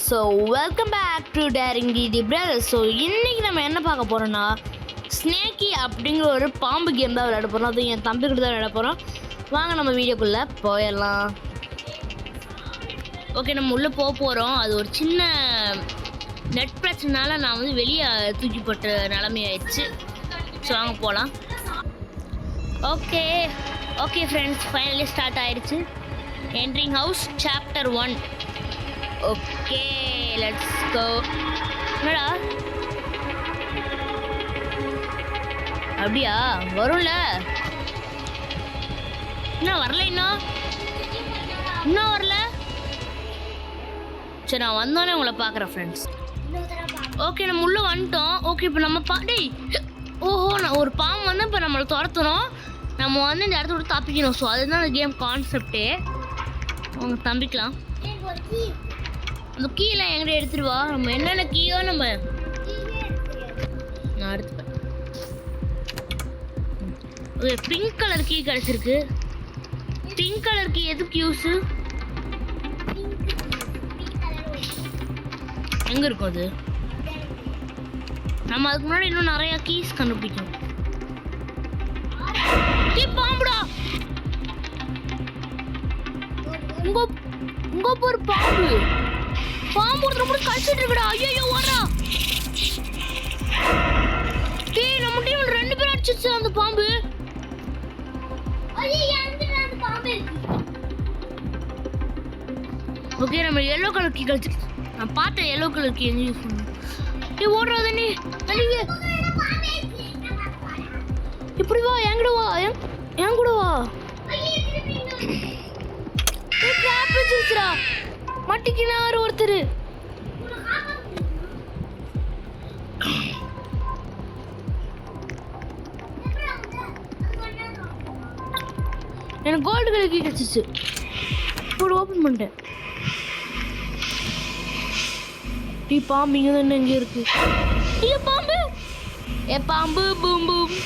So welcome back to daring D brothers. So இன்றைக்கி நம்ம என்ன பார்க்க போகிறோன்னா ஸ்னேக்கி அப்படிங்கிற ஒரு பாம்பு கேம் தான் விளையாட போகிறோம். அது என் தம்பி கூட தான் விளையாட போகிறோம். வாங்க நம்ம வீடியோக்குள்ளே போயிடலாம். ஓகே, நம்ம உள்ளே போக போகிறோம். அது ஒரு சின்ன நெட் பிரச்சனைனால நான் வந்து வெளியே தூக்கி போட்ட நிலைமையாயிடுச்சு. ஸோ வாங்க போகலாம். Okay okay friends, finally start ஆயிடுச்சு. Entering house chapter 1. Okay let's go. என்னடா அப்படியா வரும்ல? என்ன வரல? இன்னும் வரல. சரி, நான் வந்தோடனே உங்களை பார்க்குறேன் ஃப்ரெண்ட்ஸ். ஓகே, நம்ம உள்ளே வந்துட்டோம். ஓகே, இப்போ நம்ம டேய் ஓஹோ, நான் ஒரு பாம்பு வந்து இப்போ நம்மளை துரத்தணும். நம்ம வந்து இந்த இடத்த விட்டு தப்பிக்கணும். ஸோ அதுதான் அந்த கேம் கான்செப்டே. அவங்க தம்பிக்கலாம் அந்த கீழே எங்கிட்ட எடுத்துருவா. நம்ம என்னென்ன கீயோ நம்ம நான் எடுத்துப்பேன். ஓகே, பிங்க் கலர் கீ கிடச்சிருக்கு. பிங்க் கலர் கீ எதுக்கு யூஸு? எங்கே இருக்கும் அது? நம்ம அதுக்கு முன்னாடி இன்னும் நிறையா கீஸ் கண்டுபிடிக்கணும். பாம்புடா, உங்க ஒரு பாம்பு ஒருத்தர் கூட கழிச்சிட்டு இருக்குடா. ஐயோ வரா. டேய், நம்ம டீம் 2 பேர் அடிச்சிச்சு அந்த பாம்பு. ஓகே, நம்ம yellow கலர் கீ கழிச்சிட்டு. நான் பார்த்தேன் yellow கலர் கீ எங்க யூஸ் பண்ணணும். டேய் ஓடுறாத நீ. அழிங்க. இப்படி வா, எங்கட வா, என் கூட வா. மட்டிக்கினாரு ஒருத்தர். எனக்கு கோல்டு கலர் கீ கிடைச்சிச்சு. இப்போ ஓப்பன் பண்ணிட்டேன். டீ பாம்பு இங்கே தானே எங்கே இருக்கு? ஐயோ பாம்பு, பாம்பு பூம் பூம்.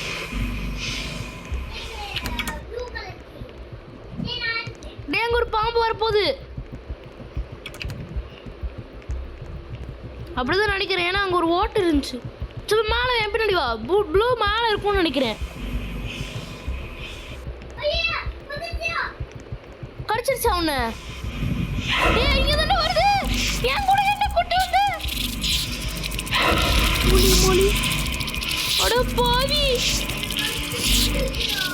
டேங்க ஒரு பாம்பு வரப்போகுது. அப்படிதான் நினைக்கிறேன். ஏன்னா அங்கே ஒரு ஓட்டு இருந்துச்சு. சரி மேலே என் பின்னாடி வா. ப்ளூ மேலே இருக்கும்னு நினைக்கிறேன். கடிச்சிருச்சா உன்னை? ஏய், இங்கே தானே வருது. என் கூட என்ன கூட்டி வந்து மொழி அட பாவி.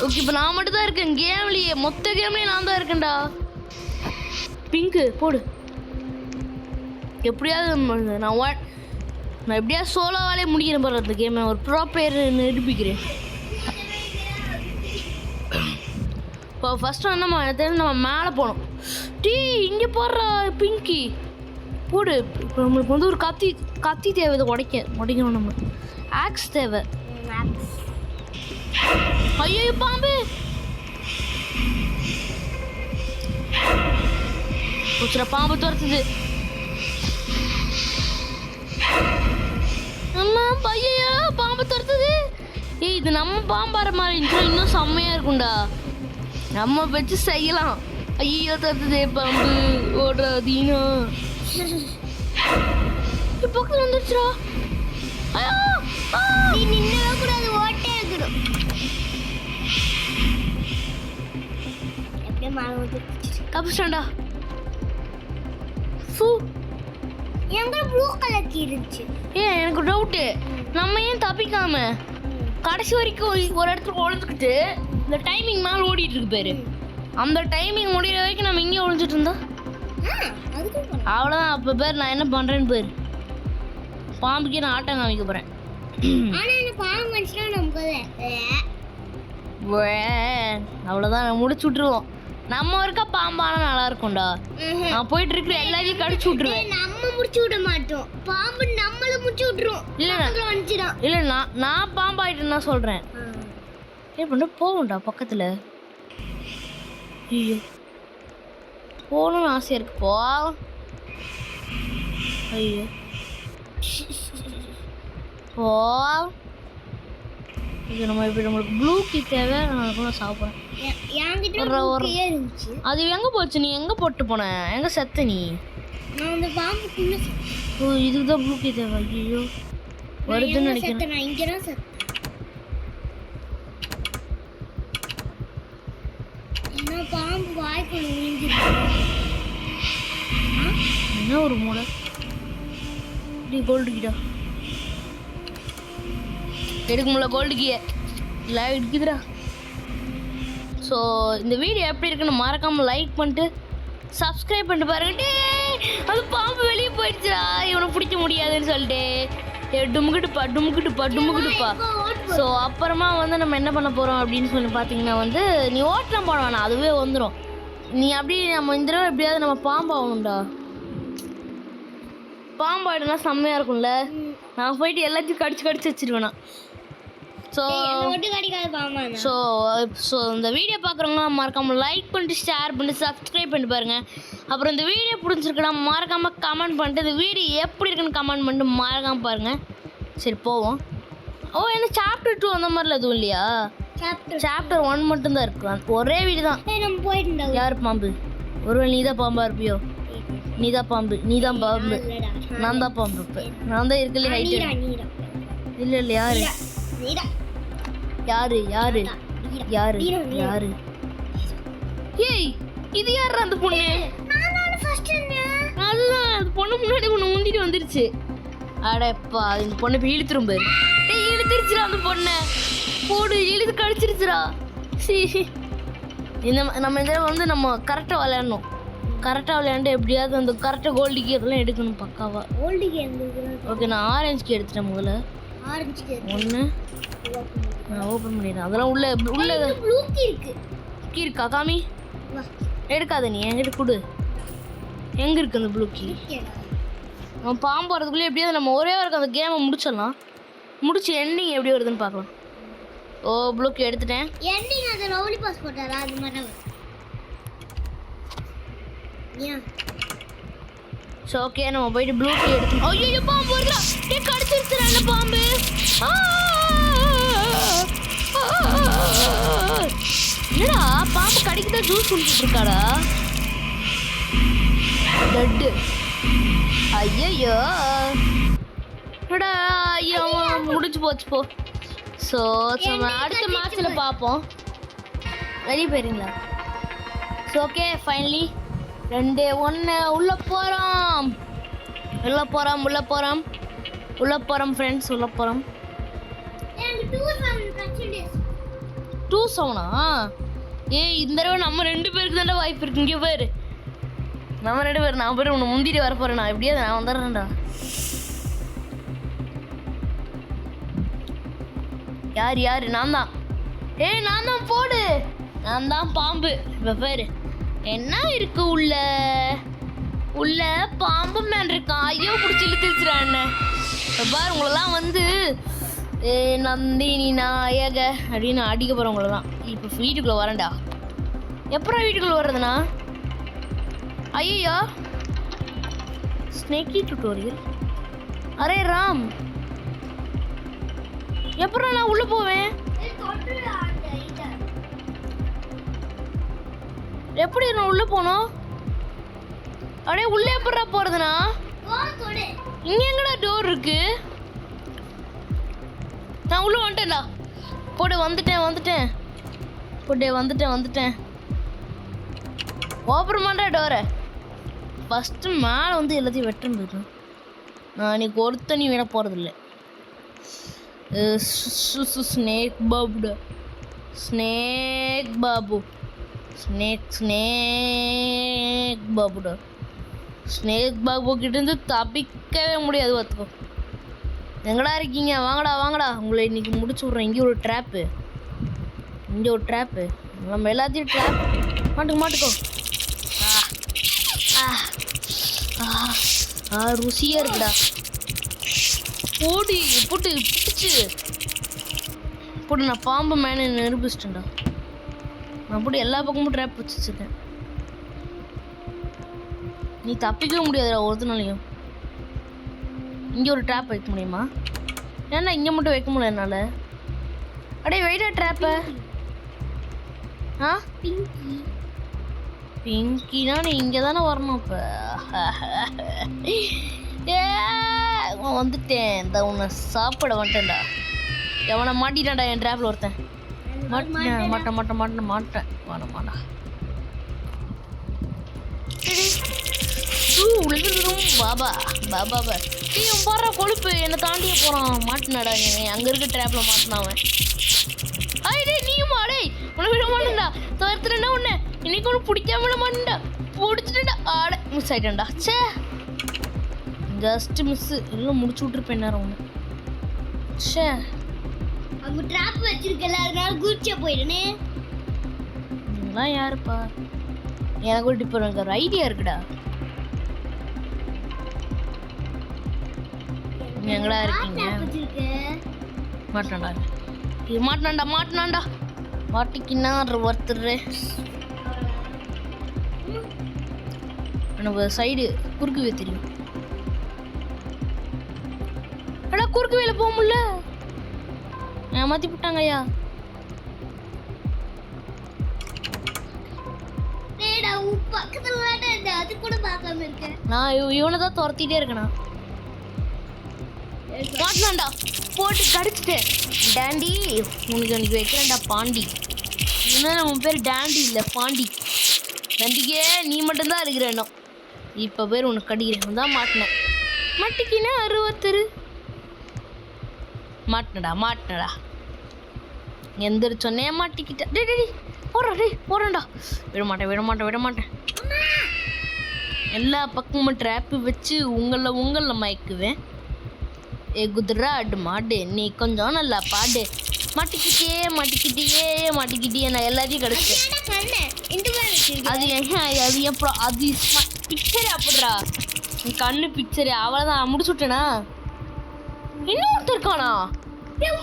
ஓகே, இப்போ நான் மட்டும் தான் இருக்கேன் கேம்லேயே. மொத்த கேம்லேயே நான் தான் இருக்கேன்டா. பிங்க்கு போடு. எப்படியாவது நான் எப்படியாவது சோலோவாலே முடிக்கிறேன் பாரு அந்த கேமை. ஒரு ப்ரோ பிளேயர் நிரூபிக்கிறேன். இப்போ ஃபஸ்ட்டு வந்து நம்ம மேலே போகணும். டீ இங்கே போடுறா பிங்கி போடு. இப்போ நம்மளுக்கு வந்து ஒரு கத்தி தேவை. இதை உடைக்கணும். நம்ம ஆக்ஸ் தேவை. ஐயோ பாம்பு. பாம்பு துரத்துது. அம்மா பையா, பாம்பு துரத்துது. ஏய், இது நம்ம பாம்பார மாதிரி இருந்துச்சுன்னா இன்னும் செம்மையா இருக்கும்டா. நம்ம வச்சு செய்யலாம். ஐயோ துரத்துதே பாம்பு. ஓடுறா தீனா. பக்கத்துல வந்துருச்சுடா. ஐயோ நீ நின்னவே கூடாது, ஓட்டே இருக்கணும். எப்படியே மாறு தப்பிச்சாண்டா. எங்க ப்ளூ கலர் கீ இருந்துச்சு. எனக்கு டவுட்டு, நம்ம ஏன் தப்பிக்காம கடைசி வரைக்கும் ஒரு இடத்துல ஒழிஞ்சுக்கிட்டு இந்த டைமிங் மேலே ஓடிட்டு இருக்கு பேரு. அந்த டைமிங் முடிகிற வரைக்கும் நம்ம இங்கே ஒழிஞ்சிட்டு இருந்தா அவ்வளோதான். அப்போ பேர் நான் என்ன பண்ணுறேன்னு பேர் பாம்புக்கே நான் ஆட்டம் காமிக்க போகிறேன். அவ்வளோதான், நான் முடிச்சு விட்டுருவோம். நம்ம ஒருக்கா பாம்பானா நல்லா இருக்கும்டா. நான் போயிட்டு இருக்கிற எல்லாத்தையும் கடிச்சு விட்டுருவேன். நம்ம முடிச்சு விட மாட்டோம். பாம்பு நம்மள முடிச்சு விட்டுரும். இல்ல நான் பாம்பாயிட்டேன்னு சொல்றேன். ஏன் பண்ண போகும்டா பக்கத்துல. ஐயோ போகணும்னு ஆசையா இருக்கு. போ. ஐயோ போ. இது நம்ம இப்படி நம்மளுக்கு ப்ளூ கீ தேவை. நான் கூட சாப்பிட்றேன். அது எங்கே போச்சு? நீ எங்கே போட்டு போன? எங்கே செத்த நீ? நான் அந்த பாம்புக்குள்ள ஓ இதுக்கு தான் ப்ளூ கீ தேவை. ஐயோ வருதுன்னு நினைக்கிறேன். நான் இங்கே தான் செத்தேன். என்ன பாம்பு வாய்க்குள்ள விழுந்துருக்கு. என்ன ஒரு மூளை நீ கோல்டு கீடா எடுக்க முடியல. கோல்டு கீயை இல்லை எடுக்குதுடா. ஸோ இந்த வீடியோ எப்படி இருக்குன்னு மறக்காமல் லைக் பண்ணிட்டு சப்ஸ்கிரைப் பண்ணிட்டு பாருங்க. அது பாம்பு வெளியே போயிடுச்சுடா, இவனை பிடிக்க முடியாதுன்னு சொல்லிட்டு டுமுக்கிட்டுப்பா டுமுக்கிட்டுப்பா டுமுக்கிட்டுப்பா. ஸோ அப்புறமா வந்து நம்ம என்ன பண்ண போகிறோம் அப்படின்னு சொல்லி பார்த்தீங்கன்னா வந்து நீ ஓட்டலாம் போட வேணாம், அதுவே வந்துடும். நீ அப்படியே நம்ம இந்த தடவை எப்படியாவது நம்ம பாம்பாகணும்டா. பாம்பாடுனா செம்மையாக இருக்கும்ல. நான் போயிட்டு எல்லாத்தையும் கடிச்சு வச்சிருவேண்ணா. ஸோ இந்த வீடியோ பார்க்குறவங்க மறக்காமல் லைக் பண்ணிட்டு ஷேர் பண்ணிட்டு சப்ஸ்கிரைப் பண்ணிட்டு பாருங்கள். அப்புறம் இந்த வீடியோ பிடிச்சிருக்குன்னா மறக்காமல் கமெண்ட் பண்ணிட்டு இந்த வீடியோ எப்படி இருக்குன்னு கமெண்ட் பண்ணிட்டு மறக்காமல் பாருங்கள். சரி போவோம். ஓ என்ன சாப்டர் 2 அந்த மாதிரிலாம் எதுவும் இல்லையா? சாப்டர் 1 மட்டும்தான் இருக்கு. ஒரே வீடு தான். யார் பாம்பு? ஒருவேளை நீ தான் பாம்பா இருப்பியோ? நீ தான் பாம்பு. நான் தான் பாம்பு. இப்போ நான் தான் இருக்குல்ல ஹைட்டு. இல்லை யாரு யாரு யாரு யாரு யாரு? ஏய் இது யாரு? அந்த பொண்ணு அதுதான். அந்த பொண்ணு முன்னாடி ஒன்று முந்திட்டு வந்துருச்சு. அடப்பா இந்த பொண்ணு இப்போ இழுத்துரும் பாரு. இழுத்துருச்சுடா அந்த பொண்ணை. போடு இழுத்து கடிச்சிருச்சுடா. இந்த நம்ம இதில் வந்து நம்ம கரெக்டாக விளையாடணும். கரெக்டாக விளையாண்டு எப்படியாவது அந்த கரெக்டாக கோல்டு கீ அதெல்லாம் எடுக்கணும் பக்காவா. கோல்டு கீ ஓகே நான் ஆரஞ்சு கீ எடுத்துட்டேன். முதல்ல ஒன்று நான் ஓப்பன் பண்ணிடுறேன். அதெல்லாம் உள்ள கீ இருக்கா? காமி எடுக்காத நீ என்கிட்ட கொடு. எங்கே இருக்கு அந்த ப்ளூ கீ? நம்ம பாம்பு வரதுக்குள்ளே எப்படியாவது நம்ம ஒரே வரைக்கும் அந்த கேமை முடிச்சிடலாம். முடிச்சு எண்டிங் எப்படி வருதுன்னு பார்க்கலாம். ஓ ப்ளூ கீ எடுத்துட்டேன். எண்டிங் அதை லவ்லி பாஸ் போட்டாரா? அது மாதிரி ஸோ ஓகே நம்ம போயிட்டு ப்ளூ கீ எடுத்து. ஐயோ பாம்பு வருதா? கடிச்சிருச்சுடா அந்த பாம்பு. என்னடா பாம்பு கடிக்குதான் ஜூஸ் குடிச்சிட்டு இருக்காடா. லட்டு ஐயோ ஐயோ முடிச்சு போச்சு போ. ஸோ அடுத்த மேட்ச்சில் பார்ப்போம். வெளியே போயிருங்களா? ஸோ ஓகே ஃபைனலி 2-1 உள்ளே போகிறோம் ஃப்ரெண்ட்ஸ். உள்ளே போகிறோம். 2-7 ஏய் இந்த தடவை நம்ம 2 பேருக்கு தானே வாய்ப்பு இருக்கு. இங்கே பேர் நம்ம 2 பேர். நான் பேர் உன்னை முந்திட்டு வர போகிறேன். நான் எப்படியாவது நான் வந்துடுறேன்டா. யார்? நான் தான். ஏய் நான் தான். போடு. நான் தான் பாம்பு. இப்போ பேர் என்ன இருக்கு உள்ள பாம்பு மேன் இருக்கான். ஐயோ பிடிச்சி இழுத்துச்சுறான். பாரு உங்களெல்லாம் வந்து நந்தினி நாயக அப்படின்னு அடிக்க போகிறவங்கள தான். இப்போ வீட்டுக்குள்ளே வரேன்டா. எப்பறம் வீட்டுக்குள்ளே வர்றதுண்ணா? ஐயோ ஸ்னேக்கி டுட்டோரியல். அரே ராம் எப்பறம் நான் உள்ளே போவேன்? எப்படி நான் உள்ளே போனோம்? அப்படியே உள்ளே எப்படா போகிறதுண்ணா? இங்கே எங்கடா டோர் இருக்கு? நான் உள்ளே வந்துட்டேன்டா. போடு வந்துட்டேன். ஓப்பன் பண்ணுற டோரை. ஃபஸ்ட்டு மேலே வந்து எல்லாத்தையும் வெட்டுன்னு போயிடும். நான் இன்னைக்கு ஒருத்தனி விட போகிறதில்ல. ஸ்னேக் பாபுடா. ஸ்னேக் பாபு கிட்டேருந்து தப்பிக்கவே முடியாது. பார்த்துக்கோ. எங்கடா இருக்கீங்க? வாங்கடா உங்களை இன்னைக்கு முடிச்சு விட்றேன். இங்கே ஒரு ட்ராப்பு. நம்ம எல்லாத்தையும் ட்ராப் மாட்டுக்கோ. ருசியாக இருக்குடா. போட்டு பிடிச்சி போட்டு. நான் பாம்பு மேனே நிரூபிச்சிட்டேன்டா. நான் போட்டு எல்லா பக்கமும் ட்ராப் வச்சுருக்கேன். நீ தப்பிக்கவே முடியாதுடா ஒருத்தனாலையும். இங்கே ஒரு ட்ராப் வைக்க முடியுமா? ஏன்னா இங்கே மட்டும் வைக்க முடியல என்னால். அடே வெயிட்டா ட்ராப்பை. பிங்கினா நீ இங்கே தானே வரணும் இப்போ. வந்துட்டேன். இந்த உன்னை சாப்பிட வந்துட்டேன்டா. எவனை மாட்டிட்டான்டா என் ட்ராப்பில் ஒருத்தன். மாட்டேன் மாட்டேன் மாட்டேன் மாட்டேன் மாட்டேன் வேணாம் மாட்டா. பாபா பாபா நீயும் போடுற கொழுப்பு என்னை தாண்டியே போகிறான். மாட்டினாடா அங்கே இருக்க ட்ராப்பில் மாட்டினாவன். டே நீயும் டேய் உன்னை விட மாட்டேன்டா. தவிர்த்துட்டா உன்னை இன்னைக்கு ஒன்று பிடிக்காம விட மாட்டேன்டா. பிடிச்சிட்டா ஆட மிஸ் ஆகிட்டேன்டா. சே ஜஸ்ட் மிஸ்ஸு. எல்லாம் முடிச்சு விட்ருப்பேன் நேரம் ஒன்று. சே அவங்க ட்ராப் வச்சிருக்கல அதனால குதிச்சே போயிடுனே. நீங்களாம் யாருப்பா? எனக்கு ஒரு இப்போ எனக்கு ஒரு ஐடியா இருக்குடா. எங்கடா இருக்கீங்க? மாட்டான்டா இது மாட்டினான்டா மாட்டினான்டா மாட்டிக்கின்னா ஒருத்தர். எனக்கு சைடு குறுக்குவே தெரியும். அடா குறுக்குவேல போக முடியல. ஏமாத்தி விட்டாங்க ஐயா. நான் இவனை தான் துரத்திட்டே இருக்கேனா. மாட்டினான்டா போட்டு கடிச்சிட்டேன். டாண்டி உனக்கு எனக்கு வைக்கிறேன்டா பாண்டி. இன்னும் உன் பேர் டாண்டி இல்லை பாண்டி. நண்டிக்கே நீ மட்டும்தான் இருக்கிற எண்ணம். இப்போ பேர் உனக்கு கடிக்கிறேன் தான் மாட்டினேன். மாட்டிக்கினா அறுபத்தரு மாட்டினடா மாட்டினடா. எந்திரிச்சொன்னே மாட்டிக்கிட்டேன். டே டே போடுறா டே போடுறேன்டா. விட மாட்டேன் விட மாட்டேன் விட மாட்டேன். எல்லா பக்கமும் ட்ராப்பு வச்சு உங்களில் மயக்குவேன். ஏ குதிராடு மாடு நீ கொஞ்சம் நல்லா பாடு. மாட்டிக்கிட்டே மாட்டிக்கிட்டே மாட்டிக்கிட்டே நான் எல்லாத்தையும் கிடச்சிட்டேன். அது அது எப்பறம் அது பிக்சரே அப்படிடா. கண்ணு பிக்சரு அவ்வளோதான் முடிச்சு விட்டேனா. இன்னொருத்தர் இருக்கானா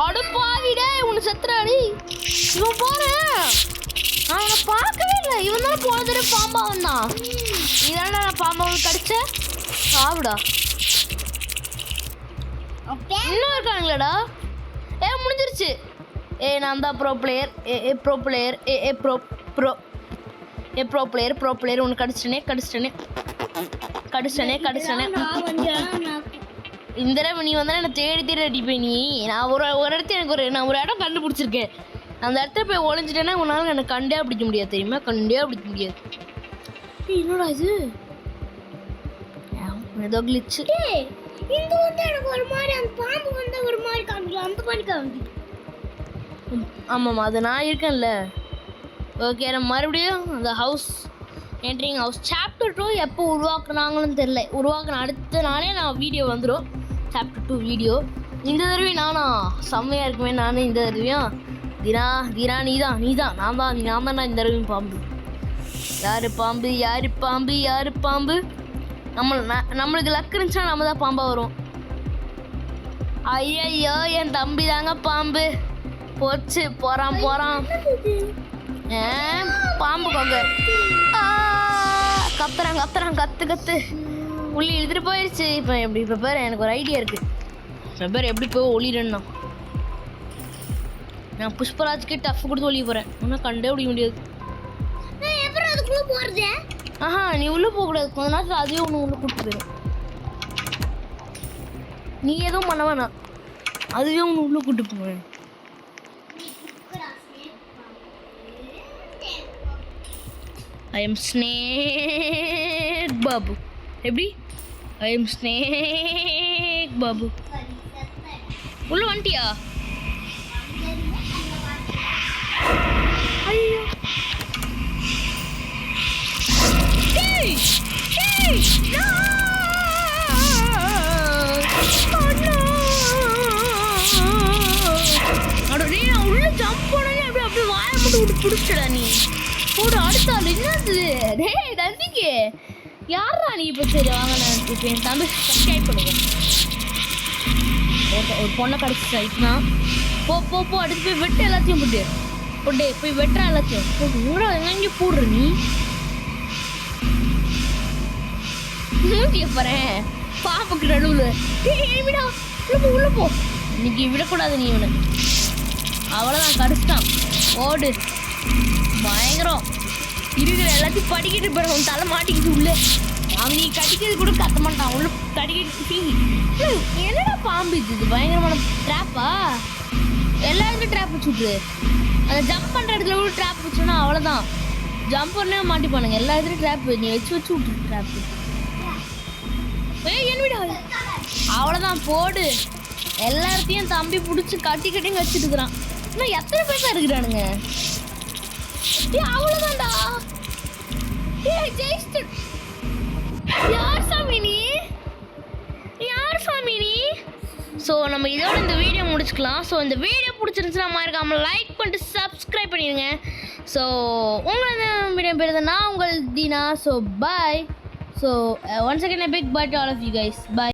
அடுப்பாவிடே உன்னை செத்துறாடி. இவன் போறேன் நான் அவனை பார்க்கவே இல்லை. இவன் தானே போன தடவை பாம்பா வந்தான். இதானடா நான் பாம்பாவை கடிச்சேன். சாப்பிடா இன்னும் இருக்கானுங்களேடா. முடிஞ்சிருச்சு. நான் தான் bro player. Bro player bro player ஒன்று கடிச்சிட்டேனே. இந்த தடவை நீ வந்தாலும் என்னை தேடி அடிப்பேன் நீ. நான் ஒரு இடத்துல நான் ஒரு இடம் கண்டுபிடிச்சிருக்கேன். அந்த இடத்துல போய் ஒழிஞ்சிட்டேன்னா உன்னால எனக்கு கண்டே பிடிக்க முடியாது தெரியுமா. கண்டே பிடிக்க முடியாது. என்னடா இது ஏதோ கிளிச்சு. இங்க வந்து எனக்கு ஒரு மாதிரி அந்த பாம்பு வந்து ஒரு மாதிரி காமிக்கலாம். அந்த மாதிரி காமிக்குது. ஆமாம்மா அது நான் இருக்கேன்ல. ஓகே நம்ம மறுபடியும் அந்த ஹவுஸ் என்ட்ரிங் ஹவுஸ் சாப்டர் 2 எப்போ உருவாக்குனாங்கன்னு தெரில. உருவாக்குன அடுத்த நாளே நான் வீடியோ வந்துடும். Chapter 2 video. இந்த தடவையும் நானா செம்மையாக இருக்குமே. நானும் இந்த தடவையும் தீரா நீதான் நான் தான்டா இந்த தடவையும் பாம்பு. யார் பாம்பு நம்மளுக்கு லக்கு இருந்துச்சுன்னா நம்ம தான் பாம்பா வரும். ஐயோ என் தம்பி தாங்க பாம்பு. போச்சு போறான் பாம்பு கொங்க கத்துறான் கத்து உள்ளி இழுத்துட்டு போயிடுச்சு. இப்போ பேர் எனக்கு ஒரு ஐடியா இருக்கு. இப்போ பேர் எப்படி போய் ஒளிரன்னா நான் புஷ்பராஜ்க்கு டஃப் கொடுத்து ஒளிய போறேன். ஒன்றும் கண்டே பிடிக்க முடியாது. ஆஹா நீ உள்ளே போகக்கூடாது. கொஞ்ச நேரத்தில் அதுவே ஒன்று உள்ளே கூப்பிட்டு போயிடும். நீ எதுவும் பண்ண வேணாம். அதுவே ஒன்று உள்ளே கூப்பிட்டு போவேன். I am snake Babu. எப்படி ஐ எம் ஸ்னேக் பாபு. உள்ள வந்துட்டியா? ஐயோ உள்ள ஜம்ப் போனே அப்படியே வாய மட்டும் விட்டு பிடிச்சடா நீ. போடு அடுத்த ஆள் என்னது? டேய் நந்திக்கு யாரா நீ? இப்போ சரி வாங்க நான் இப்போ என் தம்பி சப்ஸ்கிரைப் பண்ணுவேன். ஒரு பொண்ணை கடிச்சு ஆயிட்டுனா போ அடுத்து போய் வெட்டு எல்லாத்தையும் போய் வெட்டுற எல்லாத்தையும் போட்டு எங்கே போடுற நீ? மூட்டிய போறேன் பாம்புக்கு நடுவில். விடா உள்ள போ. இன்னைக்கு விடக்கூடாது நீ. இவனை அவ்வளோதான் கடிச்சிட்டான். ஓடு பயங்கரம். இருக்கிற எல்லாத்தையும் படிக்கிட்டு போற உன் தலை மாட்டிக்கிட்டு உள்ள அவன் நீ கடிக்கிறது கூட கத்த மாட்டான் உள்ள கடிக்கிட்டு என்னடா பாம்பு இது பயங்கரமான ட்ராப்பா எல்லா இடத்துலையும் ட்ராப் வச்சுட்டு அந்த ஜம்ப் பண்ற இடத்துல கூட ட்ராப் வச்சோன்னா அவ்வளோதான் ஜம்ப் பண்ணவே மாட்டிப்பானுங்க எல்லா இடத்துலையும் ட்ராப் நீ வச்சு விட்டுரு ட்ராப் ஏய் என் வீடு அவ்வளோதான் போடு எல்லாத்தையும் தம்பி பிடிச்சி கட்டி கட்டிங்க வச்சுட்டு இருக்கிறான் இன்னும் எத்தனை பேசா இருக்கிறானுங்க அவ்வளோதான்டா ஜெயிச்சு யார் சாமி நீ யார் சாமி நீ ஸோ நம்ம இதோட இந்த வீடியோ முடிச்சுக்கலாம் ஸோ இந்த வீடியோ பிடிச்சிருந்துச்சுன்னா மறக்காம லைக் பண்ணிட்டு சப்ஸ்கிரைப் பண்ணிடுங்க ஸோ உங்களை வீடியோ பேர் நான் உங்கள் Deena so bye so once again a big bye to all of you guys bye